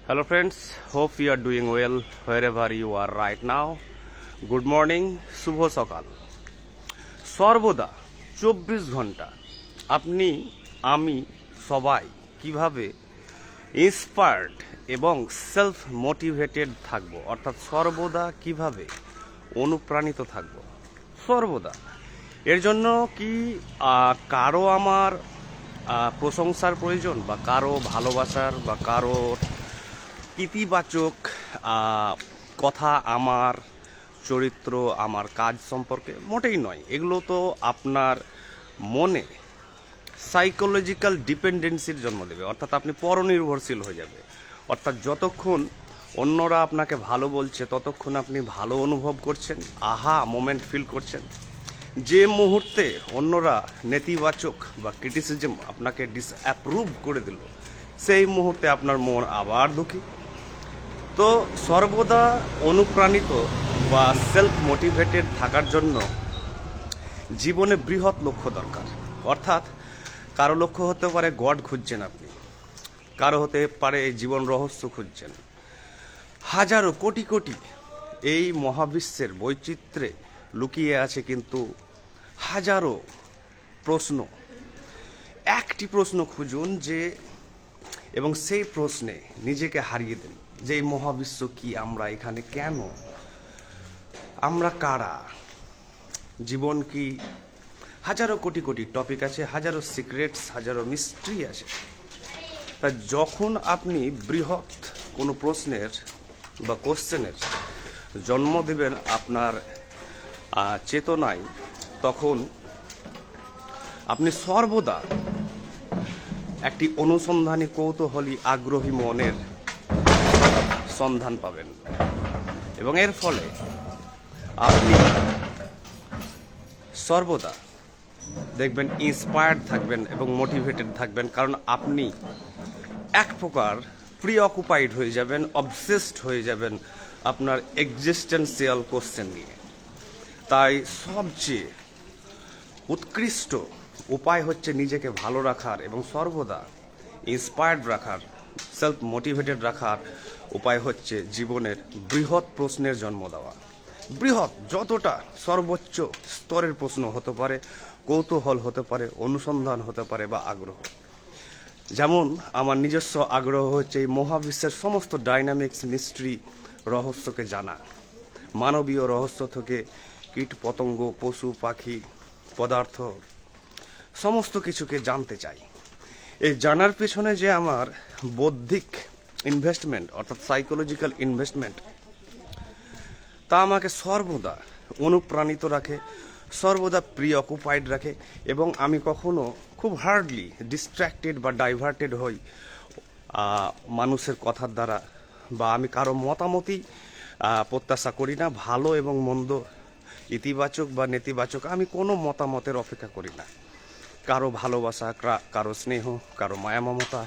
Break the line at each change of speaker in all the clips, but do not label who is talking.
Hello friends, hope you are doing well wherever you are right now. Good morning, শুভ সকাল। সর্বদা 24 ঘন্টা আপনি আমি সবাই কিভাবে ইন্সপায়ার্ড এবং সেলফ মোটিভেটেড থাকবো, অর্থাৎ সর্বদা কিভাবে অনুপ্রাণিত থাকবো সর্বদা। এর জন্য কি কারো আমার প্রশংসার প্রয়োজন, বা কারো ভালোবাসার, বা কারো ইতিবাচক কথা আমার চরিত্র, আমার কাজ সম্পর্কে মোটেই নয়। এগুলো তো আপনার মনে সাইকোলজিক্যাল ডিপেন্ডেন্সির জন্ম দেবে, অর্থাৎ আপনি পরনির্ভরশীল হয়ে যাবে। অর্থাৎ যতক্ষণ অন্যরা আপনাকে ভালো বলছে ততক্ষণ আপনি ভালো অনুভব করছেন, আহা মোমেন্ট ফিল করছেন। যে মুহূর্তে অন্যরা নেতিবাচক বা ক্রিটিসিজম আপনাকে ডিসঅ্যাপ্রুভ করে দিল, সেই মুহূর্তে আপনার মন আবার দুঃখী। তো সর্বদা অনুপ্রাণিত বা সেলফ মোটিভেটেড থাকার জন্য জীবনে বৃহৎ লক্ষ্য দরকার। অর্থাৎ কারো লক্ষ্য হতে পারে গড খুঁজছেন আপনি, কারো হতে পারে জীবন রহস্য খুঁজছেন। হাজারো কোটি কোটি এই মহাবিশ্বের বৈচিত্র্যে লুকিয়ে আছে কিন্তু হাজারো প্রশ্ন। একটি প্রশ্ন খুঁজুন যে, এবং সেই প্রশ্নে নিজেকে হারিয়ে দিন যে এই মহাবিশ্ব কি, আমরা এখানে কেন, আমরা কারা, জীবন কি। হাজারো কোটি কোটি টপিক আছে, হাজারো সিক্রেটস, হাজারো মিস্ট্রি আছে। তা যখন আপনি বৃহৎ কোনো প্রশ্নের বা কোশ্চেনের জন্ম দেবেন আপনার চেতনায়, তখন আপনি সর্বদা একটি অনুসন্ধানী, কৌতূহলী, আগ্রহী মনের সন্ধান পাবেন, এবং এর ফলে আপনি সর্বদা দেখবেন ইন্সপায়ার্ড থাকবেন এবং মোটিভেটেড থাকবেন। কারণ আপনি এক প্রকার প্রিঅকুপাইড হয়ে যাবেন, অবসেসড হয়ে যাবেন আপনার এক্সিস্টেন্সিয়াল কোশ্চেন নিয়ে। তাই সবচেয়ে উৎকৃষ্ট উপায় হচ্ছে নিজেকে ভালো রাখার এবং সর্বদা ইন্সপায়ার্ড রাখার, সেলফ মোটিভেটেড রাখার উপায় হচ্ছে জীবনের বৃহৎ প্রশ্নের জন্ম দেওয়া। বৃহৎ যতটা সর্বোচ্চ স্তরের প্রশ্ন হতে পারে, কৌতূহল হতে পারে, অনুসন্ধান হতে পারে, বা আগ্রহ। যেমন আমার নিজস্ব আগ্রহ হচ্ছে এই মহাবিশ্বের সমস্ত ডাইনামিক্স, মিস্ট্রি, রহস্যকে জানা। মানবীয় রহস্য থেকে কীট পতঙ্গ, পশু পাখি, পদার্থ, সমস্ত কিছুকে জানতে চাই। এই জানার পেছনে যে আমার বৌদ্ধিক ইনভেস্টমেন্ট, অর্থাৎ সাইকোলজিক্যাল ইনভেস্টমেন্ট, তা আমাকে সর্বদা অনুপ্রাণিত রাখে, সর্বদা প্রিঅকুপাইড রাখে, এবং আমি কখনো খুব হার্ডলি ডিস্ট্র্যাক্টেড বা ডাইভার্টেড হই মানুষের কথার দ্বারা, বা আমি কারো মতামতই প্রত্যাশা করি না। ভালো এবং মন্দ, ইতিবাচক বা নেতিবাচক, আমি কোনো মতামতের অপেক্ষা করি না। কারো ভালোবাসা, কারো স্নেহ, কারো মায়া মমতা,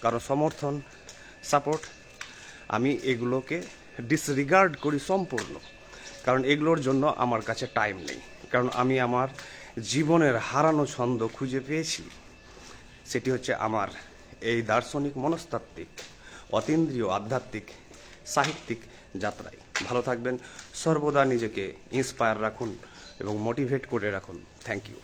কারো সমর্থন, সাপোর্ট, আমি এগুলোকে ডিসরিগার্ড করি সম্পূর্ণ। কারণ এগুলোর জন্য আমার কাছে টাইম নেই। কারণ আমি আমার জীবনের হারানো ছন্দ খুঁজে পেয়েছি। সেটি হচ্ছে আমার এই দার্শনিক, মনস্তাত্ত্বিক, অতীন্দ্রিয়, আধ্যাত্মিক, সাহিত্যিক যাত্রায়। ভালো থাকবেন, সর্বদা নিজেকে ইন্সপায়ার রাখুন এবং মোটিভেট করে রাখুন। Thank you.